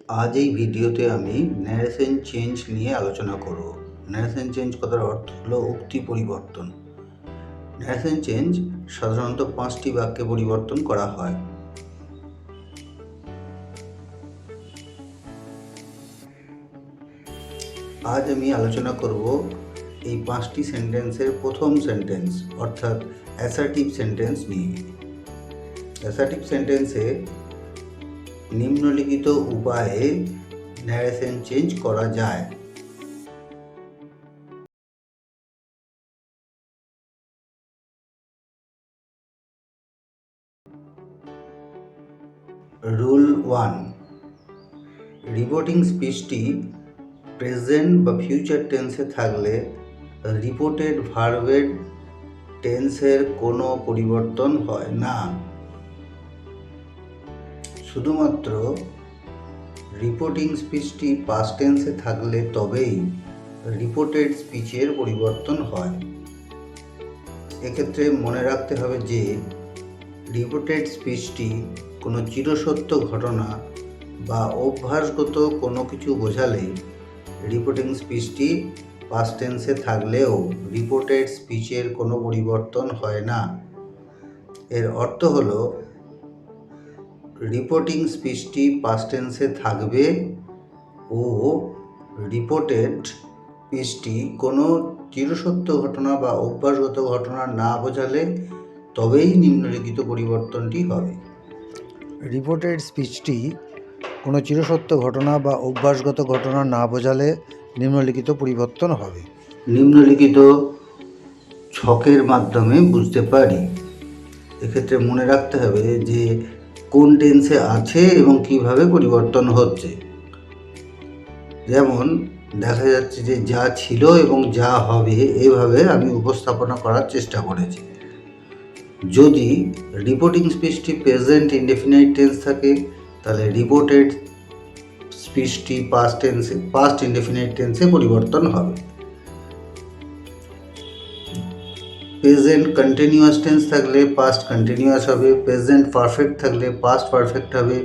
আজ এই ভিডিওতে আমি ন্যারেশন চেঞ্জ নিয়ে আলোচনা করব। ন্যারেশন চেঞ্জ কথার অর্থ হলো উক্তি পরিবর্তন। ন্যারেশন চেঞ্জ সাধারণত 5টি বাক্যে পরিবর্তন করা হয়। আজ আমি আলোচনা করব এই 5টি সেন্টেন্সের প্রথম সেন্টেন্স অর্থাৎ অ্যাসার্টিভ সেন্টেন্স নিয়ে। অ্যাসার্টিভ সেন্টেন্সে নিম্নলিখিত উপায়ে ন্যারেশন চেঞ্জ করা যায়। রুল 1, রিপোর্টিং স্পিচটি প্রেজেন্ট বা ফিউচার টেন্সে থাকলে রিপোর্টেড ভার্বের টেন্সের কোনো পরিবর্তন হয় না। শুধুমাত্র রিপোর্টিং স্পিচটি পাস্ট টেন্সে থাকলে তবেই রিপোর্টেড স্পিচের পরিবর্তন হয়। এক্ষেত্রে মনে রাখতে হবে যে রিপোর্টেড স্পিচটি কোনো চিরসত্য ঘটনা বা অভ্যাসগত কোনো কিছু বোঝালে রিপোর্টিং স্পিচটি পাস্ট টেন্সে থাকলেও রিপোর্টেড স্পিচের কোনো পরিবর্তন হয় না। এর অর্থ হলো রিপোর্টিং স্পিচটি পাস্ট টেন্সে থাকবে ও রিপোর্টেড স্পিচটি কোনো চিরসত্য ঘটনা বা অভ্যাসগত ঘটনা না বোঝালে তবেই নিম্নলিখিত পরিবর্তনটি হবে। রিপোর্টেড স্পিচটি কোনো চিরসত্য ঘটনা বা অভ্যাসগত ঘটনা না বোঝালে নিম্নলিখিত পরিবর্তন হবে। নিম্নলিখিত ছকের মাধ্যমে বুঝতে পারি। এক্ষেত্রে মনে রাখতে হবে যে কোন টেন্সে আছে এবং কিভাবে পরিবর্তন হচ্ছে। যেমন দেখা যাচ্ছে যে যা ছিল এবং যা হবে এভাবে আমি উপস্থাপনা করার চেষ্টা করেছি। যদি রিপোর্টিং স্পিচটি প্রেজেন্ট ইনডেফিনাইট টেন্স থাকে তাহলে রিপোর্টেড স্পিচটি পাস্ট ইনডেফিনাইট টেন্সে পরিবর্তন হবে। প্রেজেন্ট কন্টিনিউয়াস টেন্স থাকলে পাস্ট কন্টিনিউয়াস হবে, প্রেজেন্ট পারফেক্ট থাকলে পাস্ট পারফেক্ট হবে,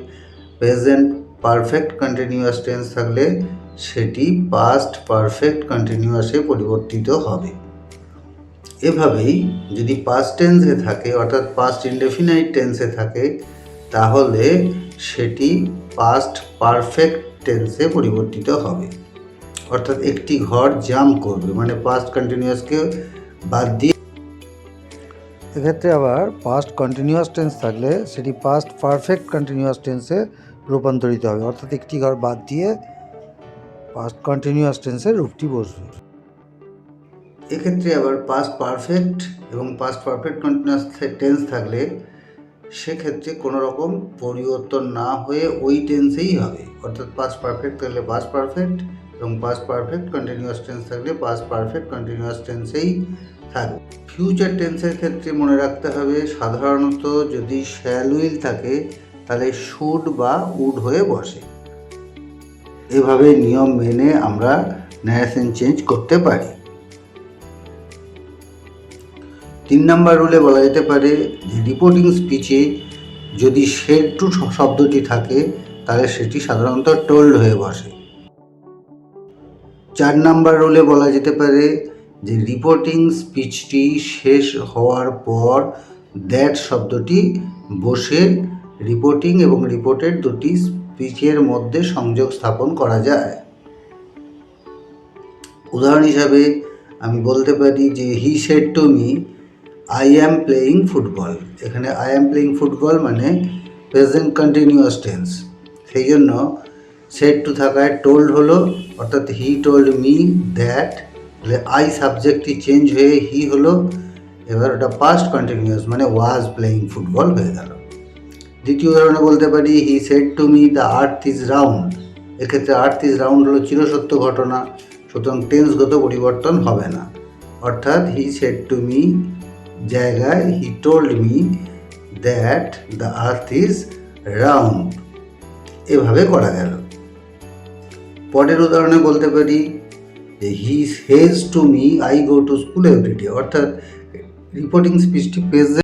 প্রেজেন্ট পারফেক্ট কন্টিনিউয়াস টেন্স থাকলে সেটি পাস্ট পারফেক্ট কন্টিনিউয়াসে পরিবর্তিত হবে। এভাবেই যদি পাস্ট টেন্সে থাকে অর্থাৎ পাস্ট ইনডেফিনাইট টেন্সে থাকে তাহলে সেটি পাস্ট পারফেক্ট টেন্সে পরিবর্তিত হবে। অর্থাৎ একটি ঘর জাম্প করবে, মানে পাস্ট কন্টিনিউয়াসকে বাদ দিয়ে। এক্ষেত্রে আবার পাস্ট কন্টিনিউয়াস টেন্স থাকলে সেটি পাস্ট পারফেক্ট কন্টিনিউয়াস টেন্সে রূপান্তরিত হবে, অর্থাৎ একটি ঘর বাদ দিয়ে পাস্ট কন্টিনিউয়াস টেন্সের রূপটি বসবে। এক্ষেত্রে আবার পাস্ট পারফেক্ট এবং পাস্ট পারফেক্ট কন্টিনিউয়াস টেন্স থাকলে সেক্ষেত্রে কোনো রকম পরিবর্তন না হয়ে ওই টেন্সেই হবে। অর্থাৎ পাস্ট পারফেক্ট থাকলে পাস্ট পারফেক্ট এবং পাস্ট পারফেক্ট কন্টিনিউয়াস টেন্স থাকলে পাস্ট পারফেক্ট কন্টিনিউয়াস টেন্সেই থাকবে। ফিউচার টেন্সের ক্ষেত্রে মনে রাখতে হবে সাধারণত যদি শ্যাল উইল থাকে তাহলে শুড বা উড হয়ে বসে। এভাবে নিয়ম মেনে আমরা ন্যারেশন চেঞ্জ করতে পারি। 3 নম্বর রুলে বলা যেতে পারে যে রিপোর্টিং স্পিচে যদি শেড টু শব্দটি থাকে তাহলে সেটি সাধারণত টোল্ড হয়ে বসে। 4 নম্বর রুলে বলা যেতে পারে যে রিপোর্টিং স্পিচটি শেষ হওয়ার পর দ্যাট শব্দটি বসে রিপোর্টিং এবং রিপোর্টেড দুটি স্পিচের মধ্যে সংযোগ স্থাপন করা যায়। উদাহরণ হিসাবে আমি বলতে পারি যে he said to me I am playing football. এখানে আই অ্যাম প্লেয়িং ফুটবল মানে প্রেজেন্ট কন্টিনিউয়াস টেন্স, সেই জন্য সেড টু থাকায় টোল্ড হলো, অর্থাৎ হি টোল্ড মি দ্যাট, তাহলে আই সাবজেক্টটি চেঞ্জ হয়ে হি হলো, এবার ওটা পাস্ট কন্টিনিউয়াস মানে ওয়াজ প্লেয়িং ফুটবল হয়ে গেল। দ্বিতীয় উদাহরণে বলতে পারি he said to me the earth is round. এক্ষেত্রে আর্থ ইজ রাউন্ড হলো চিরসত্য ঘটনা, সুতরাং টেন্সগত পরিবর্তন হবে না। অর্থাৎ হি সেড টু মি জায়গায় he told me that the earth is round. এভাবে করা গেল। পরের উদাহরণে বলতে পারি যে he says to me I go to school everyday. অর্থাৎ রিপোর্টিং স্পিচটি প্রেজেন্ট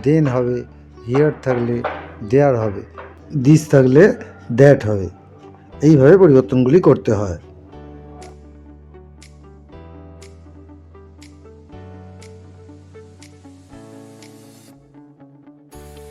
দেন হবে, হিয়ার থাকলে দেয়ার হবে, দিস থাকলে দ্যাট হবে। এইভাবে পরিবর্তনগুলি করতে হয়।